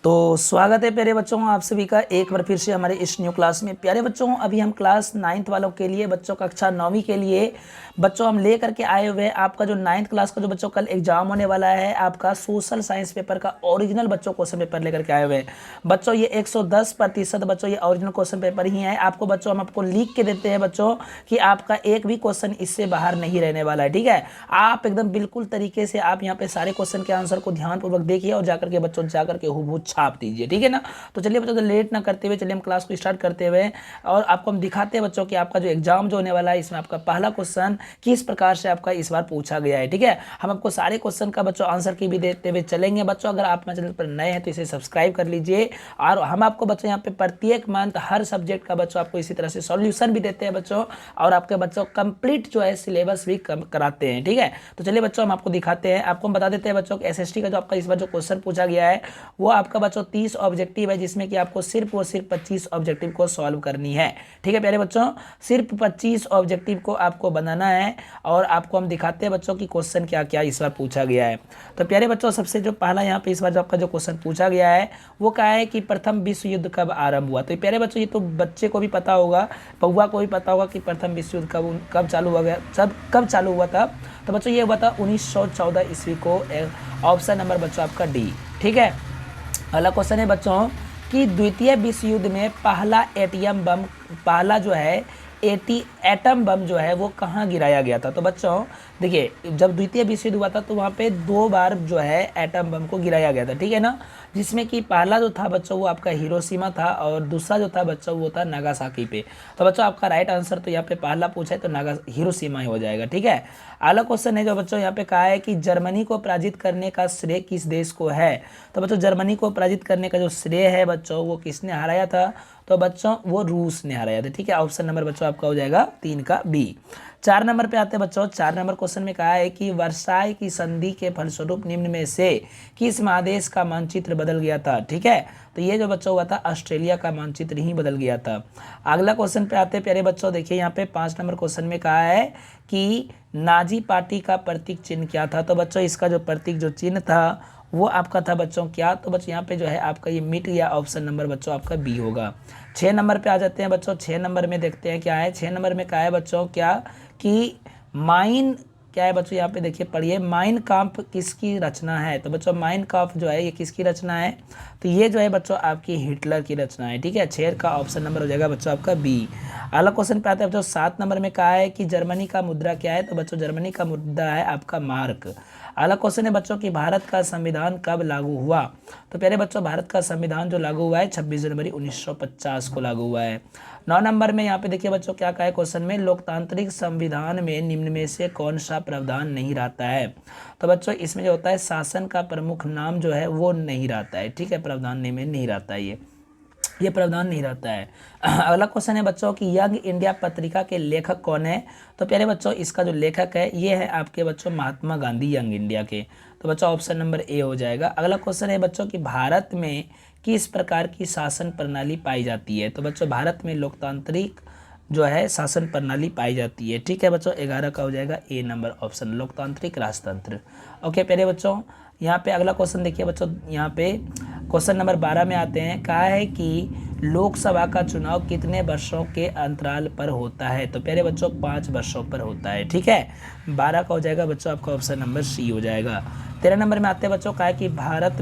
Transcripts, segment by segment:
तो स्वागत है प्यारे बच्चों आप सभी का एक बार फिर से हमारे इस न्यू क्लास में। प्यारे बच्चों अभी हम क्लास 9th वालों के लिए बच्चों कक्षा 9वीं के लिए बच्चों हम ले करके आए हुए हैं आपका जो 9th क्लास का जो बच्चों कल एग्जाम होने वाला है आपका सोशल साइंस पेपर का ओरिजिनल बच्चों क्वेश्चन पेपर लेकर के आए हुए हैं। बच्चों ये 110% बच्चों ये ओरिजिनल क्वेश्चन पेपर ही है। आपको बच्चों हम आपको लिख के देते हैं बच्चों कि आपका एक भी क्वेश्चन इससे बाहर नहीं रहने वाला है। ठीक है, आप एकदम बिल्कुल तरीके से आप यहाँ पे सारे क्वेश्चन के आंसर को ध्यानपूर्वक देखिए और जाकर के बच्चों जाकर के हूबहू छाप दीजिए। ठीक है ना। तो चलिए बच्चों, तो लेट ना करते हुए चलिए हम क्लास को स्टार्ट करते हुए और आपको हम दिखाते हैं बच्चों कि आपका जो एग्जाम जो होने वाला है इसमें आपका पहला क्वेश्चन किस प्रकार से आपका इस बार पूछा गया है। ठीक है, हम आपको सारे क्वेश्चन का बच्चों आंसर की भी देते हुए चलेंगे। बच्चों अगर आप मेरे चैनल पर नए हैं तो इसे सब्सक्राइब कर लीजिए और हम आपको बच्चों यहाँ पे प्रत्येक मंथ हर सब्जेक्ट का बच्चों आपको इसी तरह से सॉल्यूशन भी देते हैं बच्चों और आपके बच्चों कंप्लीट जो है सिलेबस भी कराते हैं। ठीक है, तो चलिए बच्चों हम आपको दिखाते हैं। आपको हम बता देते हैं बच्चों कि एसएसटी का जो आपका इस बार जो क्वेश्चन पूछा गया है वो आपका बच्चों 30 ऑब्जेक्टिव है जिसमें कि आपको सिर्फ और सिर्फ 25 ऑब्जेक्टिव को सॉल्व करनी है। ठीक है प्यारे बच्चों, सिर्फ 25 ऑब्जेक्टिव को आपको बनाना है और आपको हम दिखाते हैं बच्चों की क्वेश्चन क्या क्या इस बार पूछा गया है। तो प्यारे बच्चों सबसे जो पहला यहाँ पे इस बार जो आपका जो क्वेश्चन पूछा गया है वो क्या है कि प्रथम विश्व युद्ध कब आरंभ हुआ। तो प्यारे बच्चों ये तो बच्चे को भी पता होगा, पौवा को भी पता होगा कि प्रथम विश्व युद्ध कब चालू हुआ गया, कब चालू हुआ था। तो बच्चों ये हुआ था 1914 ईस्वी को। ऑप्शन नंबर बच्चों आपका डी। ठीक है, अगला क्वेश्चन है बच्चों कि द्वितीय विश्व युद्ध में पहला जो है एटम बम जो है वो कहाँ गिराया गया था। तो बच्चों देखिए, जब द्वितीय विश्व युद्ध हुआ था तो वहाँ पे 2 बार जो है एटम बम को गिराया गया था। ठीक है ना, जिसमें कि पहला जो था बच्चों वो आपका हिरोशिमा था और दूसरा जो था बच्चों वो था नागासाकी पे। तो बच्चों आपका राइट आंसर तो यहाँ पे पहला पूछा है तो हिरोशिमा ही हो जाएगा। ठीक है, अगला क्वेश्चन है जो बच्चों यहाँ पे कहा है कि जर्मनी को पराजित करने का श्रेय किस देश को है। तो बच्चों जर्मनी को पराजित करने का जो श्रेय है बच्चों वो किसने हराया था। तो बच्चों वो रूस ने हराया था। ठीक है, ऑप्शन नंबर बच्चों आपका हो जाएगा 3 का बी। 4 नंबर पे आते हैं बच्चों। 4 नंबर क्वेश्चन में कहा है कि वर्साई की संधि के फलस्वरूप निम्न में से किस महादेश का मानचित्र बदल गया था। ठीक है, तो ये जो बच्चों हुआ था ऑस्ट्रेलिया का मानचित्र ही बदल गया था। अगला क्वेश्चन पे आते हैं प्यारे बच्चों। देखिए यहाँ पे 5 नंबर क्वेश्चन में कहा है कि नाजी पार्टी का प्रतीक चिन्ह क्या था। तो बच्चों इसका जो प्रतीक जो चिन्ह था वो आपका था बच्चों क्या। तो बच्चों यहाँ पे जो है आपका ये मिट गया। ऑप्शन नंबर बच्चों आपका बी होगा। 6 नंबर पे आ जाते हैं बच्चों। 6 नंबर में देखते हैं क्या है। 6 नंबर में क्या है बच्चों क्या कि माइन क्या है बच्चों, यहाँ पे देखिए पढ़िए, माइन काम्फ किसकी रचना है। तो बच्चों माइन काम्फ जो है ये किसकी रचना है। तो ये जो है बच्चों आपकी हिटलर की रचना है। ठीक है, 6 का ऑप्शन नंबर हो जाएगा बच्चों आपका बी। अगला क्वेश्चन पे आता है बच्चों 7 नंबर में कहा है कि जर्मनी का मुद्रा क्या है। तो बच्चों जर्मनी का मुद्रा है आपका मार्क। अगला क्वेश्चन है बच्चों कि भारत का संविधान कब लागू हुआ। तो प्यारे बच्चों भारत का संविधान जो लागू हुआ है 26 जनवरी 1950 को लागू हुआ है। 9 नंबर में यहाँ पे देखिए बच्चों क्या कहा है क्वेश्चन में, लोकतांत्रिक संविधान में निम्न में से कौन सा प्रावधान नहीं रहता है। तो बच्चों इसमें जो होता है शासन का प्रमुख नाम जो है वो नहीं रहता है। ठीक है, प्रावधान में नहीं रहता है, ये प्रावधान नहीं रहता है। अगला क्वेश्चन है बच्चों कि यंग इंडिया पत्रिका के लेखक कौन है। तो प्यारे बच्चों इसका जो लेखक है ये है आपके बच्चों महात्मा गांधी यंग इंडिया के। तो बच्चों ऑप्शन नंबर ए हो जाएगा। अगला क्वेश्चन है बच्चों कि भारत में किस प्रकार की शासन प्रणाली पाई जाती है। तो बच्चों भारत में लोकतांत्रिक जो है शासन प्रणाली पाई जाती है। ठीक है बच्चों, 11 का हो जाएगा ए नंबर ऑप्शन, लोकतांत्रिक राजतंत्र। ओके प्यारे बच्चों, यहाँ पे अगला क्वेश्चन देखिए बच्चों। यहाँ पे क्वेश्चन नंबर 12 में आते हैं। कहा है कि लोकसभा का चुनाव कितने वर्षों के अंतराल पर होता है। तो प्यारे बच्चों 5 वर्षों पर होता है। ठीक है, 12 का हो जाएगा बच्चों आपका ऑप्शन नंबर सी हो जाएगा। 13 नंबर में आते हैं बच्चों। कहा है कि भारत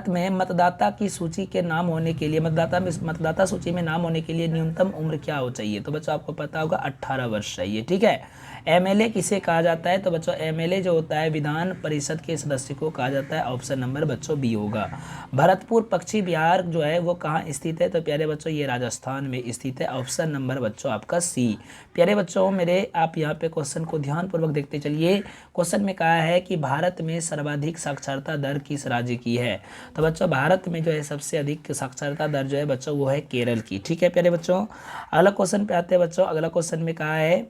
में मतदाता की सूची के नाम होने के लिए मतदाता सूची में नाम होने के लिए न्यूनतम उम्र क्या हो चाहिए। तो बच्चों आपको पता होगा 18 वर्ष चाहिए। ठीक है, एमएलए किसे कहा जाता है। तो बच्चों एमएलए जो होता है विधान परिषद के सदस्य को कहा जाता है। ऑप्शन नंबर बच्चों बी होगा। भरतपुर पश्चिमी बिहार जो है वो कहाँ स्थित है। तो प्यारे बच्चों ये राजस्थान में स्थित है। ऑप्शन नंबर बच्चों आपका सी। प्यारे बच्चों मेरे आप यहाँ पे क्वेश्चन को ध्यानपूर्वक देखते चलिए। क्वेश्चन में कहा है कि भारत में सर्वाधिक साक्षरता दर किस राज्य की है। तो बच्चों भारत में जो है सबसे अधिक साक्षरता दर जो है बच्चों वो है केरल की। ठीक है प्यारे बच्चों, अगला क्वेश्चन पे आते हैं बच्चों। अगला क्वेश्चन में कहा है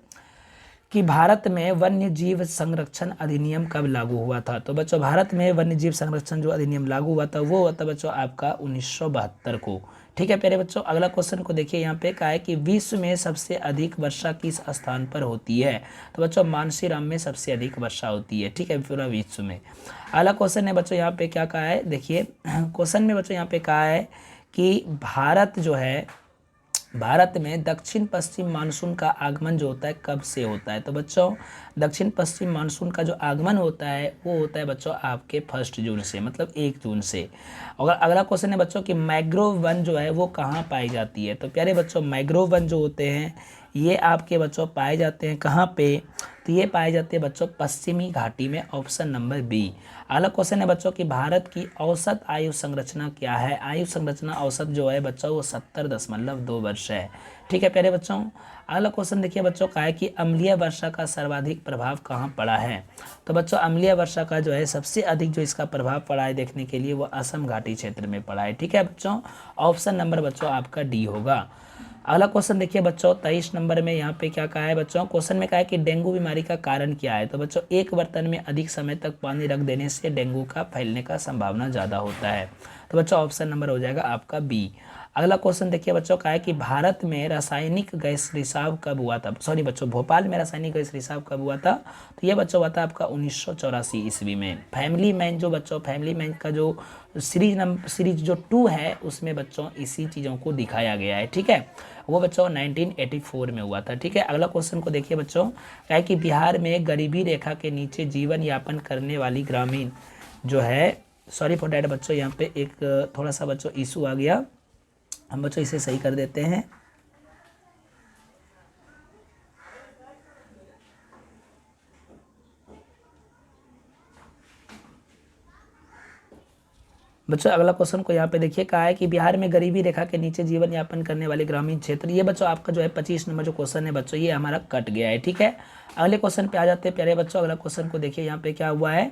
कि भारत में वन्य जीव संरक्षण अधिनियम कब लागू हुआ था। तो बच्चों भारत में वन्य जीव संरक्षण जो अधिनियम लागू हुआ था वो हुआ था बच्चों आपका 1972 को। ठीक है प्यारे बच्चों, अगला क्वेश्चन को देखिए, यहाँ पे कहा है कि विश्व में सबसे अधिक वर्षा किस स्थान पर होती है। तो बच्चों मानसीराम में सबसे अधिक वर्षा होती है, ठीक है, पूरा विश्व में। अगला क्वेश्चन है बच्चों, यहाँ पे क्या कहा है, देखिए क्वेश्चन में बच्चों यहाँ पे कहा है कि भारत में दक्षिण पश्चिम मानसून का आगमन जो होता है कब से होता है। तो बच्चों दक्षिण पश्चिम मानसून का जो आगमन होता है वो होता है बच्चों आपके 1 जून से, मतलब 1 जून से। और अगला क्वेश्चन है बच्चों कि मैंग्रोव वन जो है वो कहाँ पाई जाती है। तो प्यारे बच्चों मैंग्रोव वन जो होते हैं ये आपके बच्चों पाए जाते हैं कहाँ पे, तो ये पाए जाते हैं बच्चों पश्चिमी घाटी में, ऑप्शन नंबर बी। अगला क्वेश्चन है बच्चों कि भारत की औसत आयु संरचना क्या है। आयु संरचना औसत जो है बच्चों वो 70.2 वर्ष है, ठीक है प्यारे बच्चों। अगला क्वेश्चन देखिए बच्चों का है कि अम्लीय वर्षा का सर्वाधिक प्रभाव कहाँ पड़ा है। तो बच्चों अम्लीय वर्षा का जो है सबसे अधिक जो इसका प्रभाव पड़ा है देखने के लिए वो असम घाटी क्षेत्र में पड़ा है, ठीक है बच्चों। ऑप्शन नंबर बच्चों आपका डी होगा। अगला क्वेश्चन देखिए बच्चों 23 नंबर में, यहाँ पे क्या कहा है बच्चों, क्वेश्चन में कहा है कि डेंगू बीमारी का कारण क्या है। तो बच्चों एक बर्तन में अधिक समय तक पानी रख देने से डेंगू का फैलने का संभावना ज़्यादा होता है। तो बच्चों ऑप्शन नंबर हो जाएगा आपका बी। अगला क्वेश्चन देखिए बच्चों का है कि भारत में रासायनिक गैस रिसाव कब हुआ था। सॉरी बच्चों, भोपाल में रासायनिक गैस रिसाव कब हुआ था। तो ये बच्चों हुआ था आपका 1984 ईस्वी में। फैमिली मैन जो बच्चों, फैमिली मैन का जो सीरीज जो 2 है उसमें बच्चों इसी चीज़ों को दिखाया गया है, ठीक है। वो बच्चों 1984 में हुआ था, ठीक है। अगला क्वेश्चन को देखिए बच्चों, क्या है कि बिहार में गरीबी रेखा के नीचे जीवन यापन करने वाली ग्रामीण जो है, सॉरी फॉर डैट बच्चों, यहाँ पे एक थोड़ा सा बच्चों इशू आ गया, हम बच्चों इसे सही कर देते हैं। बच्चों अगला क्वेश्चन को यहाँ पे देखिए, कहा है कि बिहार में गरीबी रेखा के नीचे जीवन यापन करने वाले ग्रामीण क्षेत्र। ये बच्चों आपका जो है 25 नंबर जो क्वेश्चन है बच्चों ये हमारा कट गया है, ठीक है। अगले क्वेश्चन पे आ जाते हैं प्यारे बच्चों। अगला क्वेश्चन को देखिए, यहाँ पे क्या हुआ है,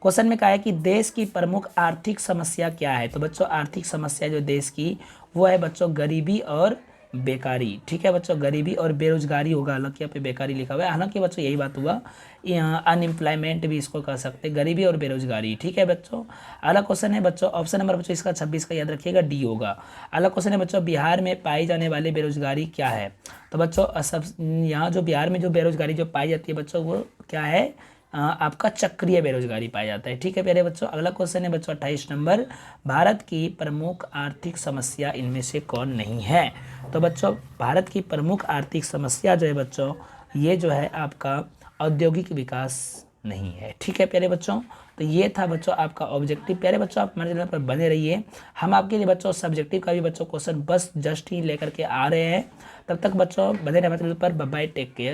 क्वेश्चन में कहा है कि देश की प्रमुख आर्थिक समस्या क्या है। तो बच्चों आर्थिक समस्या जो देश की वो है बच्चों गरीबी और बेकारी, ठीक है बच्चों, गरीबी और बेरोजगारी होगा, हालांकि यहाँ पे बेकारी लिखा हुआ है, हालांकि बच्चों यही बात हुआ, यहाँ अनएम्प्लॉयमेंट भी इसको कह सकते हैं, गरीबी और बेरोजगारी, ठीक है बच्चों। अगला क्वेश्चन है बच्चों, ऑप्शन नंबर बच्चों इसका 26 का याद रखिएगा, डी होगा। अगला क्वेश्चन है बच्चों, बिहार में पाई जाने वाली बेरोजगारी क्या है। तो बच्चों सब यहाँ जो बिहार में जो बेरोजगारी जो पाई जाती है बच्चों वो क्या है, आपका चक्रीय बेरोजगारी पाया जाता है, ठीक है प्यारे बच्चों। अगला क्वेश्चन है बच्चों 28 नंबर, भारत की प्रमुख आर्थिक समस्या इनमें से कौन नहीं है। तो बच्चों भारत की प्रमुख आर्थिक समस्या जो है बच्चों ये जो है आपका औद्योगिक विकास नहीं है, ठीक है प्यारे बच्चों। तो ये था बच्चों आपका ऑब्जेक्टिव। प्यारे बच्चों आप हमारे चैनल पर बने रहिए, हम आपके लिए बच्चों सब्जेक्टिव का भी बच्चों क्वेश्चन बस जस्ट ही लेकर के आ रहे हैं। तब तक बच्चों बने रहिए हमारे चैनल पर। Bye bye, take care.